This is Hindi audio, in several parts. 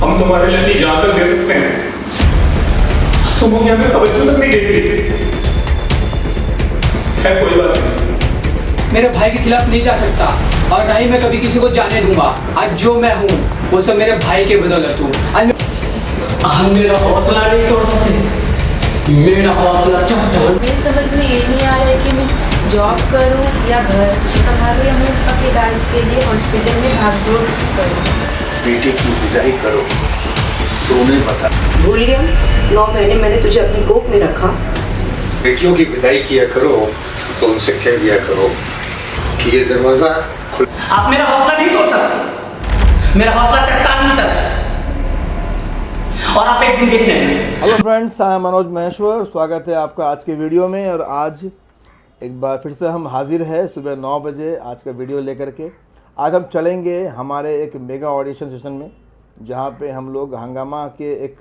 हम तुम्हारे लिए अपनी जान तक दे सकते हैं, तुम मुझे हमें तवज्जो तक नहीं देती। है कोई बात नहीं, मेरे भाई के खिलाफ नहीं जा सकता और ना ही मैं कभी किसी को जाने दूंगा। आज जो मैं हूँ वो सब मेरे भाई के बदौलत हूँ। हम मेरा हौसला नहीं तोड़ सकते, मेरा हौसला चट्टान। मेरी समझ में ये नहीं आ रहा है कि मैं जॉब करूं या घर संभालूं या मैं अपने इलाज के लिए हॉस्पिटल में भाग दौड़ करूं। बेटे की विदाई करो तो उन्हें बता। भूल गया 9 महीने मैंने तुझे अपनी गोद में रखा। बेटियों की विदाई किया करो तो उनसे कह दिया करो कि ये दरवाजा आप मेरा हौसला नहीं तोड़ सकते, मेरा हौसला चट्टान की तरह है और आप एक दिन देख लेंगे। Hello friends, I am Manoj Maheshwar. स्वागत है आपका आज के वीडियो में। और आज एक बार फिर से हम हाजिर हैं सुबह 9 बजे आज का वीडियो लेकर के। आज हम चलेंगे हमारे एक मेगा ऑडिशन सेशन में, जहां पे हम लोग हंगामा के एक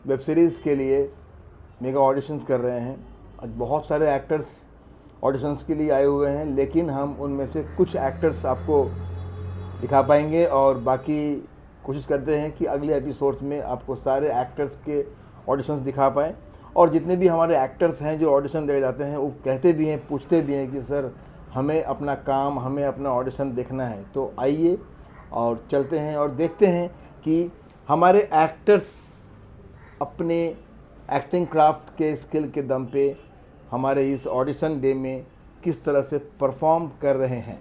वेब सीरीज़ के लिए मेगा ऑडिशंस कर रहे हैं। आज बहुत सारे एक्टर्स ऑडिशंस के लिए आए हुए हैं, लेकिन हम उनमें से कुछ एक्टर्स आपको दिखा पाएंगे और बाकी कोशिश करते हैं कि अगले एपिसोड्स में आपको सारे एक्टर्स के ऑडिशंस दिखा पाएँ। और जितने भी हमारे एक्टर्स हैं जो ऑडिशन दे जाते हैं, वो कहते भी हैं, पूछते भी हैं कि सर हमें अपना काम, हमें अपना ऑडिशन देखना है। तो आइए और चलते हैं और देखते हैं कि हमारे एक्टर्स अपने एक्टिंग क्राफ्ट के स्किल के दम पे हमारे इस ऑडिशन डे में किस तरह से परफॉर्म कर रहे हैं।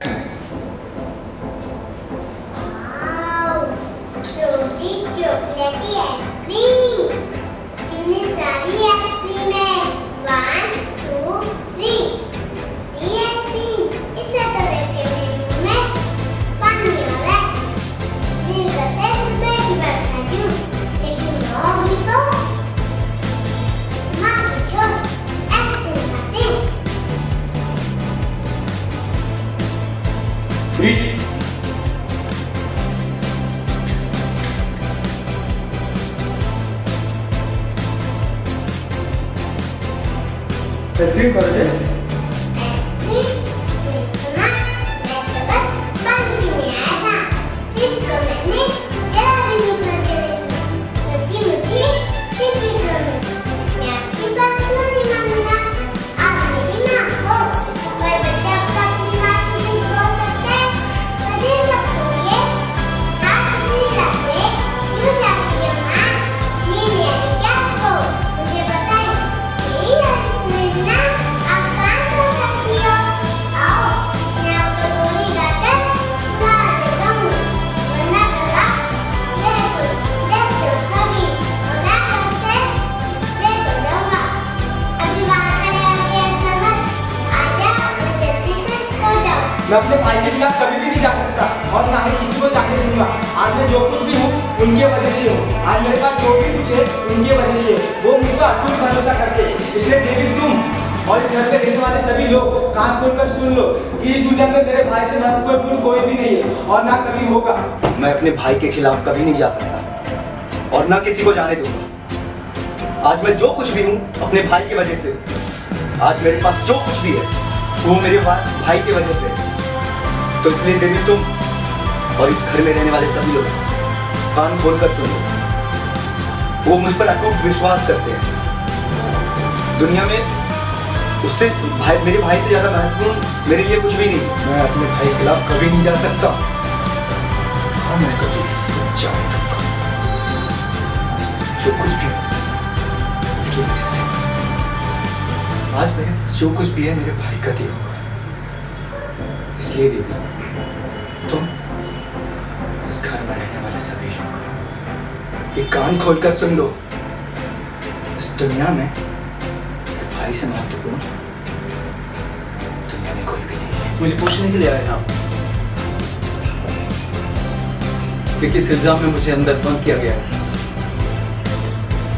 आइसक्रीम कर दे। मैं अपने भाई के खिलाफ कभी भी नहीं जा सकता और ना ही किसी को जाने दूंगा। आज मैं जो कुछ भी हूँ उनके वजह से हूँ। आज मेरे पास जो भी कुछ है उनके वजह से, वो मुझ पर अटूट भरोसा करते हैं। इसलिए देवी तुम और इस घर पे रहने वाले सभी लोग कान खोलकर सुन लो कि इस दुनिया में मेरे भाई से महत्वपूर्ण कोई भी नहीं है और ना कभी होगा। मैं अपने भाई के खिलाफ कभी नहीं जा सकता और ना किसी को जाने दूंगा। आज मैं जो कुछ भी हूँ अपने भाई की वजह से। आज मेरे पास जो कुछ भी है वो मेरे भाई की वजह से। तो इसलिए देवी तुम और इस घर में रहने वाले सभी लोग कान खोलकर सुनो। वो मुझ पर अटूट विश्वास करते हैं। दुनिया में उससे मेरे भाई से ज्यादा महत्वपूर्ण मेरे लिए कुछ भी नहीं। मैं अपने भाई के खिलाफ कभी नहीं जा सकता और मैं कभी किसी को जाने दूंगा। जो कुछ भी की वजह से आज मेरे पास जो कुछ भी है मेरे भाई का दिया हुआ है। इसलिए देवी तुम इस घर में रहने वाले सभी लोग ये कान खोलकर सुन लो। इस दुनिया में मेरे भाई से महत्वपूर्ण दुनिया में कोई भी नहीं है। मुझे पूछने के लिए आए हैं आप कि किस इल्जाम में मुझे अंदर बंद किया गया है।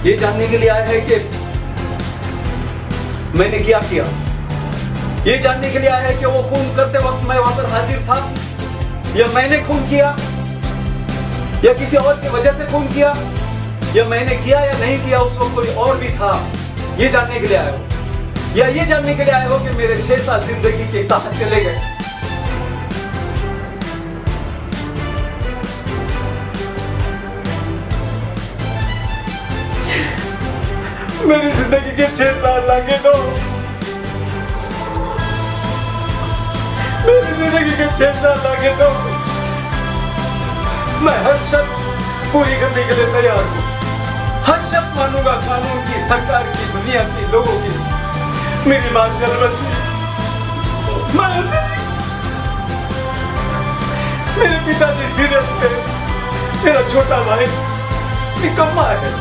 ये जानने के लिए आए हैं कि मैंने क्या किया। ये जानने के लिए आया है कि वो खून करते वक्त मैं वहां पर हाजिर था या मैंने खून किया या किसी और की वजह से खून किया या मैंने किया या नहीं किया, उस वक्त कोई और भी था। ये जानने के लिए आए हो या ये जानने के लिए आए हो कि मेरे 6 साल जिंदगी के कहां चले गए। मेरी जिंदगी के 6 साल लाके दो। मेरी जिंदगी के 6 साल लाके दो। मैं हर शर्त पूरी करने के लिए तैयार हूँ। हर शर्त मानूंगा, कानून की, सरकार की, दुनिया की, लोगों की। मेरी बात चल बसी। मेरे पिताजी सीरियस थे। मेरा छोटा भाई निकम्मा है।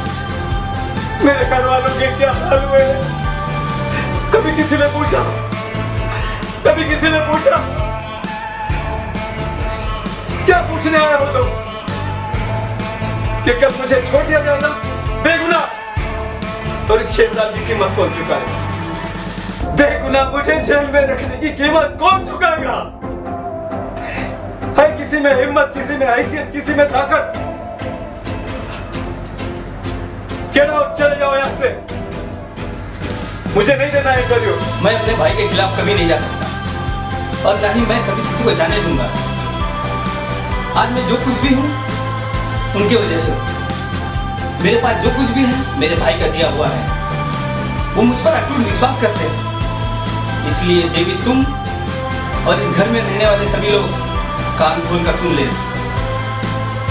मेरे घर वालों के क्या हाल हुए हैं? कभी किसी ने पूछा? कभी किसी ने पूछा? क्या पूछने आए हो तुम? कि कब मुझे छोड़ दिया जाएगा बेगुनाह? और इस 6 साल की कीमत कौन चुकाएगा? बेगुनाह मुझे जेल में रखने की कीमत कौन चुकाएगा? है किसी में हिम्मत, किसी में हैसियत, किसी में ताकत? गेट आउट, चले जाओ यहाँ से। मुझे नहीं देना इंटरव्यू। मैं अपने भाई के खिलाफ कभी नहीं जा सकता और ना ही मैं कभी किसी को जाने दूंगा। आज मैं जो कुछ भी हूँ उनकी वजह से हूँ। मेरे पास जो कुछ भी है मेरे भाई का दिया हुआ है। वो मुझ पर अटूट विश्वास करते हैं। इसलिए देवी, तुम और इस घर में रहने वाले सभी लोग कान खोलकर सुन ले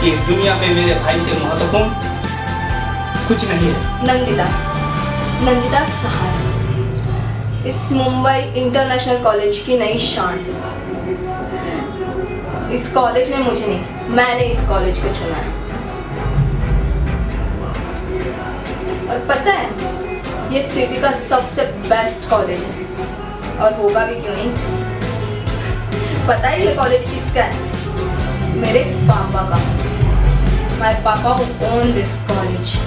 कि इस दुनिया में मेरे भाई से महत्वपूर्ण कुछ नहीं है। नंदिता सहाय, इस मुंबई इंटरनेशनल कॉलेज की नई शान। इस कॉलेज ने मुझे नहीं, मैंने इस कॉलेज को चुना है। और पता है ये सिटी का सबसे बेस्ट कॉलेज है और होगा भी क्यों नहीं। पता है ये कॉलेज किसका है? मेरे पापा का। माय पापा हु ओन दिस कॉलेज।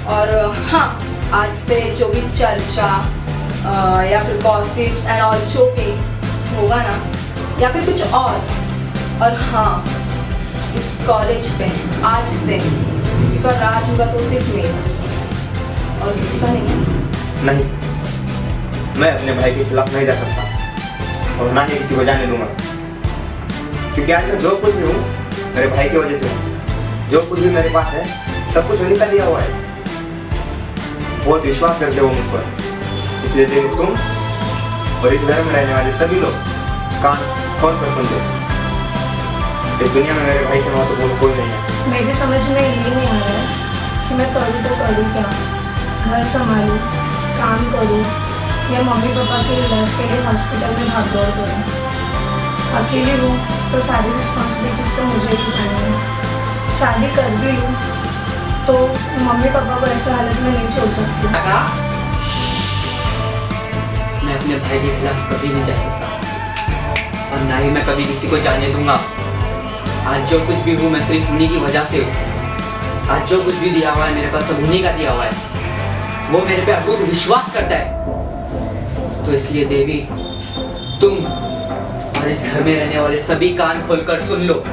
और हाँ, आज से जो भी चर्चा या फिर गॉसिप्स एंड ऑल जो भी होगा ना, या फिर कुछ और हाँ, इस कॉलेज पे आज से किसी का राज होगा तो सिर्फ मेरा और किसी का नहीं है। नहीं, मैं अपने भाई के खिलाफ नहीं जा सकता और ना ही किसी को जाने दूंगा। क्योंकि आज मैं जो कुछ भी हूँ मेरे भाई की वजह से हूँ। जो कुछ भी मेरे पास है सब कुछ उन्हीं का दिया हुआ है। बहुत विश्वास करते हो मुझ पर। इसलिए देवी, तुम और इस घर में रहने वाले सभी लोग कान खोल कर सुन लो। इस दुनिया में मेरे भाई से महत्वपूर्ण कोई नहीं है। मेरी समझ में ये नहीं आ रहा है कि मैं करूँ तो करूँ क्या। घर संभालूँ, काम करूँ या मम्मी पापा के इलाज के लिए हॉस्पिटल में भाग दौड़ करूँ। अकेली हूँ तो सारी रिस्पॉन्सिबिलिटीज तो मुझे ही उठानी है। शादी कर भी लूँ तो मम्मी पापा को ऐसे हालत में नहीं छोड़ सकती। मैं अपने भाई के खिलाफ कभी नहीं जा सकता और ना ही मैं कभी किसी को जाने दूंगा। आज जो कुछ भी हूँ मैं सिर्फ उन्हीं की वजह से हूँ। आज जो कुछ भी दिया हुआ है मेरे पास सब उन्हीं का दिया हुआ है। वो मेरे पे अटूट विश्वास करता है। तो इसलिए देवी, तुम और इस घर में रहने वाले सभी कान खोलकर सुन लो।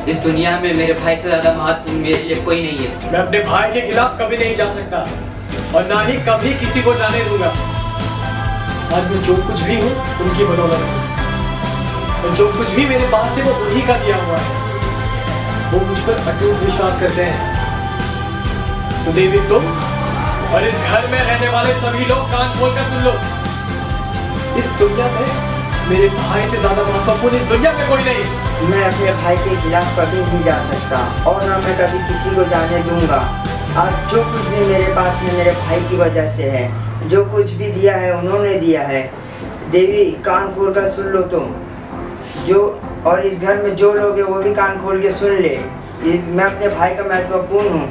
इस दुनिया में मेरे भाई से ज्यादा महत्वपूर्ण मेरे लिए कोई नहीं है। मैं अपने भाई के खिलाफ कभी नहीं जा सकता और ना ही कभी किसी को जाने दूंगा। आज मैं जो कुछ भी हूँ उनकी बदौलत हूँ और जो कुछ भी मेरे पास है वो उन्हीं का दिया हुआ है। वो मुझ पर अटूट विश्वास करते हैं। तो देवी, तुम और इस घर में रहने वाले सभी लोग कान खोलकर सुन लो। इस दुनिया में मेरे भाई से ज्यादा महत्वपूर्ण इस दुनिया में कोई नहीं। मैं अपने भाई के खिलाफ कभी नहीं जा सकता और ना मैं कभी किसी को जाने दूंगा। आज जो कुछ भी मेरे पास है मेरे भाई की वजह से है। जो कुछ भी दिया है उन्होंने दिया है। देवी, कान खोल कर सुन लो तुम। जो और इस घर में जो लोग हैं वो भी कान खोल के सुन ले। मैं अपने भाई का महत्वपूर्ण हूँ।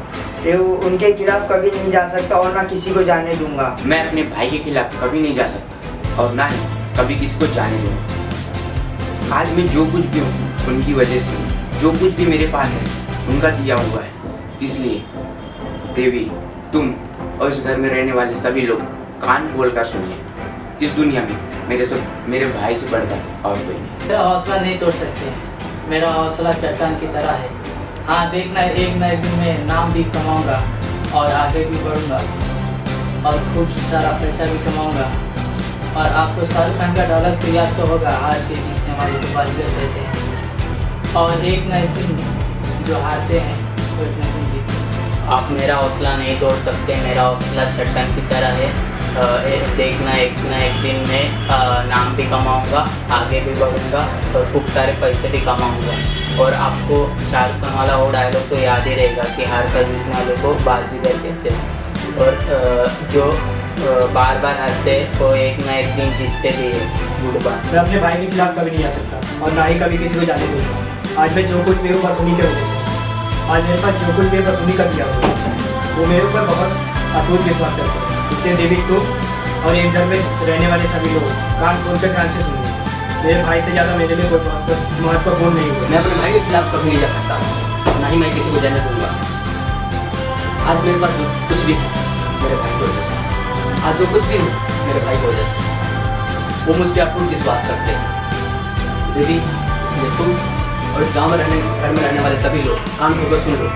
उनके खिलाफ कभी नहीं जा सकता और ना किसी को जाने दूंगा। मैं अपने भाई के खिलाफ कभी नहीं जा सकता और ना ही कभी किसी को जाने दूंगा। आज मैं जो कुछ भी हूँ उनकी वजह से। जो कुछ भी मेरे पास है उनका दिया हुआ है। इसलिए देवी, तुम और इस घर में रहने वाले सभी लोग कान खोल कर सुनिए। इस दुनिया में मेरे भाई से बढ़कर और कोई नहीं। मेरा हौसला नहीं तोड़ सकते। मेरा हौसला चट्टान की तरह है। हाँ, देखना एक ना एक दिन में नाम भी कमाऊंगा और आगे भी बढ़ूंगा और खूब सारा पैसा भी कमाऊंगा। और आपको शाहरुख खान का डायलॉग तो याद तो होगा, हार के जीतने वाले तो बाजीगर रहते हैं और एक ना एक दिन जो हारते हैं वो एक ना एक दिन जीतते हैं। आप मेरा हौसला नहीं तोड़ सकते। मेरा हौसला चट्टान की तरह है। देखना एक ना एक दिन में नाम भी कमाऊंगा, आगे भी बढ़ूंगा और खूब सारे पैसे भी कमाऊंगा। और आपको शाहरुख खान वाला वो डायलॉग तो याद ही रहेगा कि हार कर जीतने वालों को बाजीगर कहते हैं। और जो बार बार हारते वो एक ना एक दिन जीतते भी है। Good bye. मैं अपने भाई के खिलाफ कभी नहीं जा सकता और ना ही कभी किसी को जाने दूंगा। आज मैं जो कुछ भी हूँ बस उन्हीं की वजह से। आज मेरे पास जो कुछ भी है बस उन्हीं का दिया हुआ है। वो मेरे ऊपर बहुत अटूट विश्वास करते हैं। इसलिए देवी तुम और इस घर में रहने वाले सभी लोग कान खोल कर ध्यान से सुनिए। मेरे भाई से ज़्यादा मेरे लिए कोई महत्वपूर्ण नहीं हुआ। मैं अपने भाई के खिलाफ कभी नहीं जा सकता, ना ही मैं किसी को जाने दूंगा। आज मेरे पास जो कुछ भी है मेरे भाई की वजह से। आज जो कुछ भी हूँ मेरे भाई की वजह से। वो मुझ पर अटूट विश्वास करते हैं दीदी। इसलिए तुम और इस गाँव में घर में रहने वाले सभी लोग कान खोलकर सुन लो।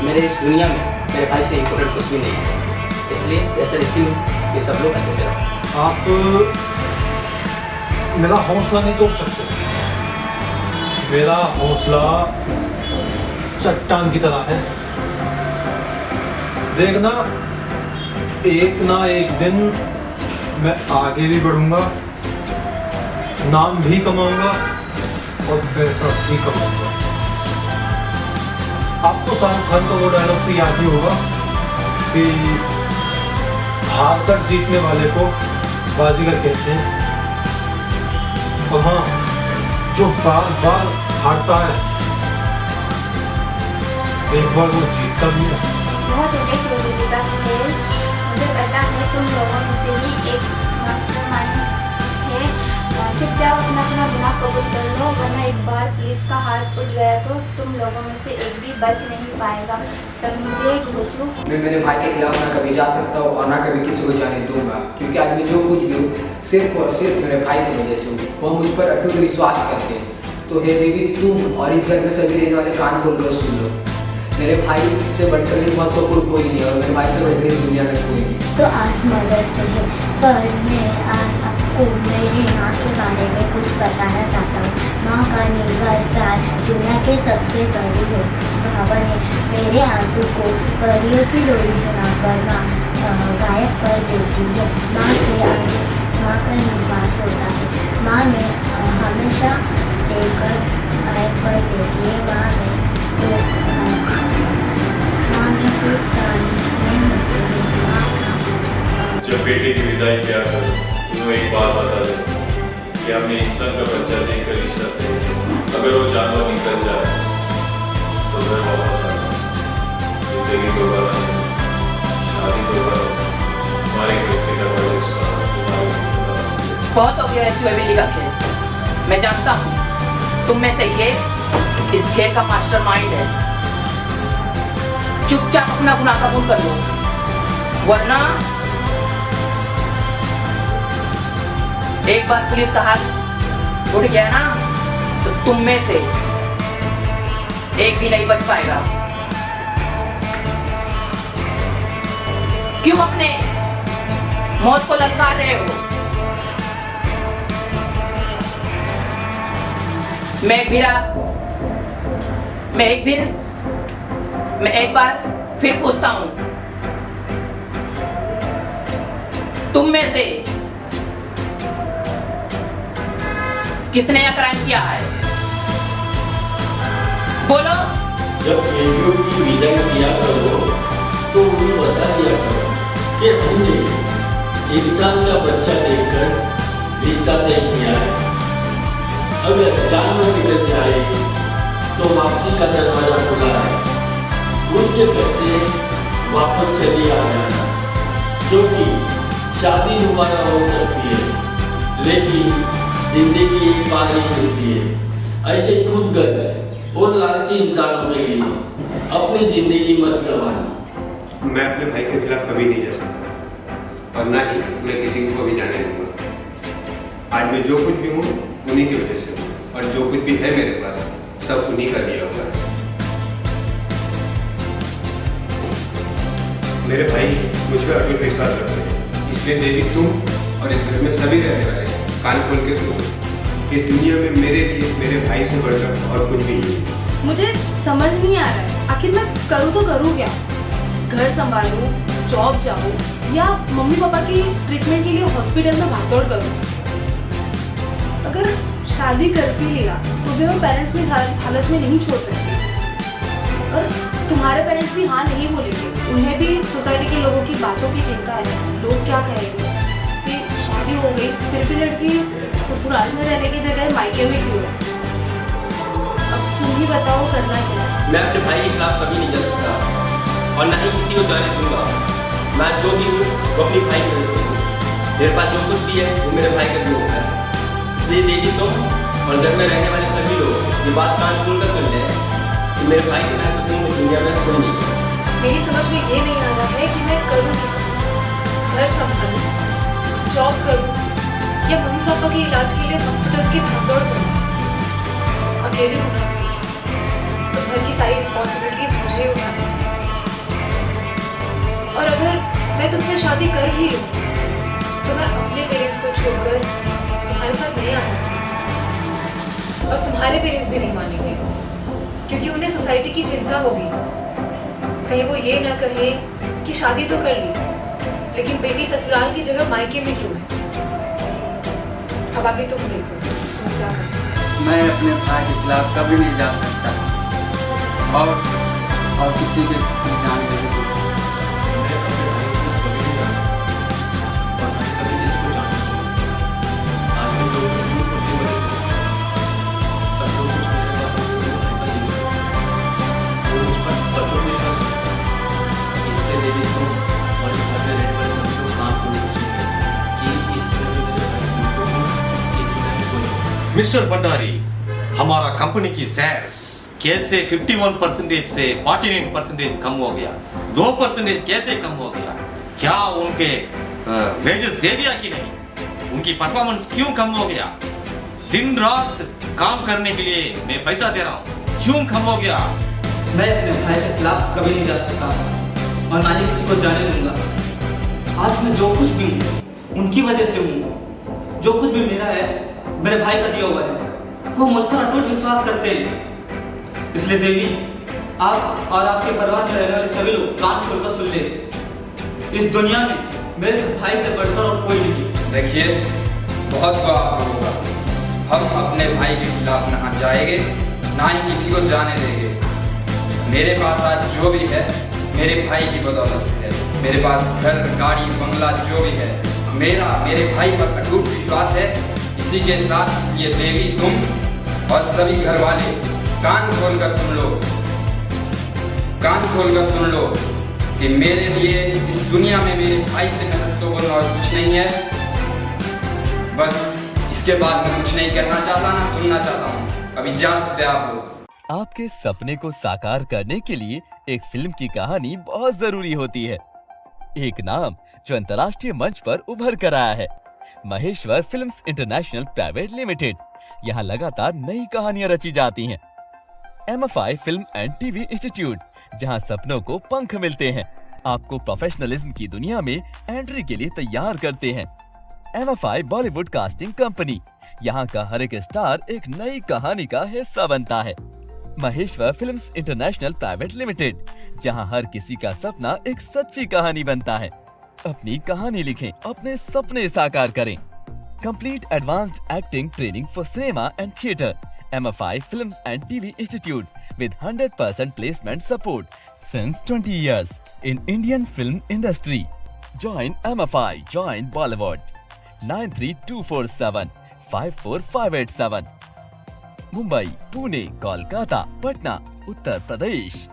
मेरे इस दुनिया में मेरे भाई से इम्पोर्टेंट कुछ भी नहीं है। इसलिए बेहतर इसी में ये सब लोग अच्छे से रहो। आप मेरा हौसला नहीं तोड़ सकते। मेरा हौसला चट्टान की तरह है। देखना एक ना एक दिन मैं आगे भी बढ़ूंगा, नाम भी कमाऊंगा और पैसा भी कमाऊंगा। आपको शाहरुख खान का वो डायलॉग तो याद ही होगा कि हार कर जीतने वाले को बाजीगर कहते हैं। और हाँ, जो बार बार हारता है एक बार वो जीतता भी है। बहुत उम्मीद प्रतियोगिता खेल। मुझे पता है तुम लोगों में से ही एक मास्टरमाइंड है। चुपचाप अपना अपना गुनाह कबूल कर लो, वरना एक बार पुलिस का हाथ फूट गया तो तुम लोगों में से एक भी बच नहीं पाएगा। समझे घोचू? मैं मेरे भाई के खिलाफ ना कभी जा सकता हूँ और ना कभी किसी को जाने दूंगा, क्योंकि आज मैं जो कुछ भी हूँ सिर्फ और सिर्फ मेरे भाई की वजह से हूँ। वो मुझ पर अटूट विश्वास करते हैं। तो हे देवी तुम और इस घर में सभी रहने वाले कान खोल कर सुन लो। मेरे भाई से बढ़कर एक महत्वपूर्ण कोई नहीं और मेरे भाई से बढ़कर इस दुनिया में कोई नहीं। तो आज मदर्स डे है, पर मैं आज आपको मेरी माँ के बारे में कुछ बताना चाहता हूँ। माँ का निवास प्यार दुनिया के सबसे बड़ी भावन है। मेरे आंसू को परियों की लोरी सुनाकर माँ गायब कर देती है। माँ के आगे माँ का निवास होता है। माँ में हमेशा लेकर गायब कर देती है। माँ में कोई चांस नहीं होती है। माँ का जब बेटे की विदाई किया करो तो एक बात बता दे कि हमने इंसान का बच्चा देखकर रिश्ता तय किया। अगर वो जानवर निकल जाए तो घर वापस आ जाए। जिंदगी दोबारा नहीं, शादी दोबारा, हमारे घर के दरवाजे बहुत हो गया है चूहे बिल्ली का खेल। मैं जानता हूँ तुम में से ये इस खेल का मास्टरमाइंड है। चुपचाप अपना गुनाह कबूल कर लो, वरना एक बार पुलिस का हाथ उठ गया ना तो तुम में से एक भी नहीं बच पाएगा। क्यों अपने मौत को ललकार रहे हो? मैं एक बार फिर पूछता हूं, तुम में से किसने यह क्राइम किया है? बोलो। जब बेटियों की विदाई किया करो तो उन्हें बता दिया करो कि हमने इंसान का बच्चा देखकर रिश्ता तय किया है। अगर जानवर निकल जाए तो वापसी का दरवाजा खुला है, उसके घर से वापस चली आ जाना, क्योंकि शादी दोबारा हो सकती है लेकिन जिंदगी एक बार ही मिलती है। ऐसे खुदगर्ज और लालची इंसानों के लिए अपनी जिंदगी मत गंवाना। मैं अपने भाई के खिलाफ कभी नहीं जा सकता और ना ही मैं किसी को भी जाने दूंगा। आज मैं जो कुछ भी हूँ उन्हीं की वजह से, और जो कुछ भी है मेरे पास सब उन्हीं का दिया हुआ है। मेरे भाई मुझ पर अटूट विश्वास रखते हैं, इसलिए देवी तुम और इस घर में सभी रहने वाले कान खोल के सुनो। इस दुनिया में मेरे लिए मेरे भाई से बढ़कर और कुछ भी नहीं। मुझे समझ नहीं आ रहा है, आखिर मैं करूँ तो करूँ क्या? घर संभालूं, जॉब जाऊं या मम्मी पापा की ट्रीटमेंट के लिए हॉस्पिटल में भागदौड़ करूं। अगर शादी कर भी लिया तो भी मैं पेरेंट्स की हालत में नहीं छोड़ सकती। और तुम्हारे पेरेंट्स भी हाँ नहीं बोलेंगे, उन्हें भी सोसाइटी के लोगों की बातों की चिंता है। लोग क्या कहेंगे कि शादी हो गई फिर भी लड़की ससुराल में रहने की जगह मायके में क्यों है। अब तुम ही बताओ करना क्या है। मैं अपने भाई के खिलाफ कभी नहीं जा सकता और ना ही किसी को जाने दूंगा। मैं जो भी हूँ वो अपने भाई की वजह से हूँ। मेरे पास जो कुछ भी है वो मेरे भाई का भी होता है। इसलिए देवी तुम और घर में रहने वाले सभी लोग ये बात कान खोल कर सुन लें कि मेरे भाई के नाम तुम इस दुनिया में कोई नहीं है। मेरी समझ में ये नहीं आ रहा है कि मैं करूँ क्या। घर संभालूं, जॉब करूँ या मम्मी पापा के इलाज के लिए हॉस्पिटल की भागदौड़ करूँ। अकेले होना तो घर की सारी रिस्पॉन्सिबिलिटीज मुझे उठानी। और अगर मैं तुमसे शादी कर भी लूँ तो मैं अपने पेरेंट्स को छोड़कर तुम्हारे साथ नहीं आ सकती। और तुम्हारे पेरेंट्स भी नहीं मानेंगे क्योंकि उन्हें सोसाइटी की चिंता होगी। कहीं वो ये ना कहे कि शादी तो कर ली लेकिन बेटी ससुराल की जगह मायके में क्यों है। अब आगे तुम देखो तुम क्या करो। मैं अपने भाई के खिलाफ कभी नहीं जा सकता और किसी के जाने नहीं दूंगा। मैं अपने भाई के खिलाफ कभी नहीं जा सकता और मैं कभी किसी को जाने नहीं दूंगा। आज मैं जो कुछ भी हूँ उनकी वजह से और जो कुछ मेरे पास है वो मेरे भाई का ही है। वो मुझ पर भरपूर विश्वास करता है। इसलिए देवी तुम और इस घर में रहने वाले सभी लोग काम को नहीं सुनते कि इस तरह में मेरे भाई से मिलकर हूँ, इस दुनिया में कोई नहीं। मिस्टर भंडारी, हमारा कंपनी की शेयर्स कैसे 51% से 49% कम हो गया, 2% कैसे कम हो गया? क्या उनके वेजेस दे दिया कि नहीं? उनकी परफॉर्मेंस क्यों कम हो गया? दिन रात काम करने के लिए मैं पैसा दे रहा हूँ, क्यों कम हो गया? मैं अपने भाई के खिलाफ कभी नहीं जा सकता और ना ही किसी को जाने दूंगा। आज मैं जो कुछ भी हूँ उनकी वजह से हूँ। जो कुछ भी मेरा है मेरे भाई का दिया हुआ है। वो मुझ पर अटूट विश्वास करते हैं। इसलिए देवी आप और आपके परिवार में रहने वाले सभी लोग कान खोलकर सुन ले। इस दुनिया में मेरे भाई से बढ़कर और कोई नहीं। देखिए, बहुत बात होगा। हम अपने भाई के खिलाफ ना जाएंगे ना ही किसी को जाने देंगे। मेरे पास आज जो भी है मेरे भाई की बदौलत से है। मेरे पास घर, गाड़ी, बंगला जो भी है मेरे भाई पर अटूट विश्वास है। इसी के साथ इसलिए देवी तुम और सभी घर वाले कान खोलकर सुन लो, कान खोलकर सुन लो कि मेरे लिए इस दुनिया में मेरे भाई से महत्वपूर्ण और कुछ नहीं है। बस इसके बाद मैं कुछ नहीं कहना चाहता ना सुनना चाहता हूँ। अभी जा सकते आप लोग। आपके सपने को साकार करने के लिए एक फिल्म की कहानी बहुत जरूरी होती है। एक नाम जो अंतर्राष्ट्रीय मंच पर उभर कर आया है, Maheshwar films international private limited. यहाँ लगातार नई कहानियां रची जाती हैं। MFI film and TV institute, जहाँ सपनों को पंख मिलते हैं, आपको प्रोफेशनलिज्म की दुनिया में एंट्री के लिए तैयार करते हैं। MFI बॉलीवुड कास्टिंग कंपनी, यहाँ का हर एक स्टार एक नई कहानी का हिस्सा बनता है। Maheshwar films international private limited, जहाँ हर किसी का सपना एक सच्ची कहानी बनता है। अपनी कहानी लिखें, अपने सपने साकार करें। Complete advanced acting training for cinema and theatre. MFI Film and TV Institute with 100% placement support since 20 years in Indian film industry. Join MFI, join Bollywood. 93247 54587. Mumbai, Pune, Kolkata, Patna, Uttar Pradesh.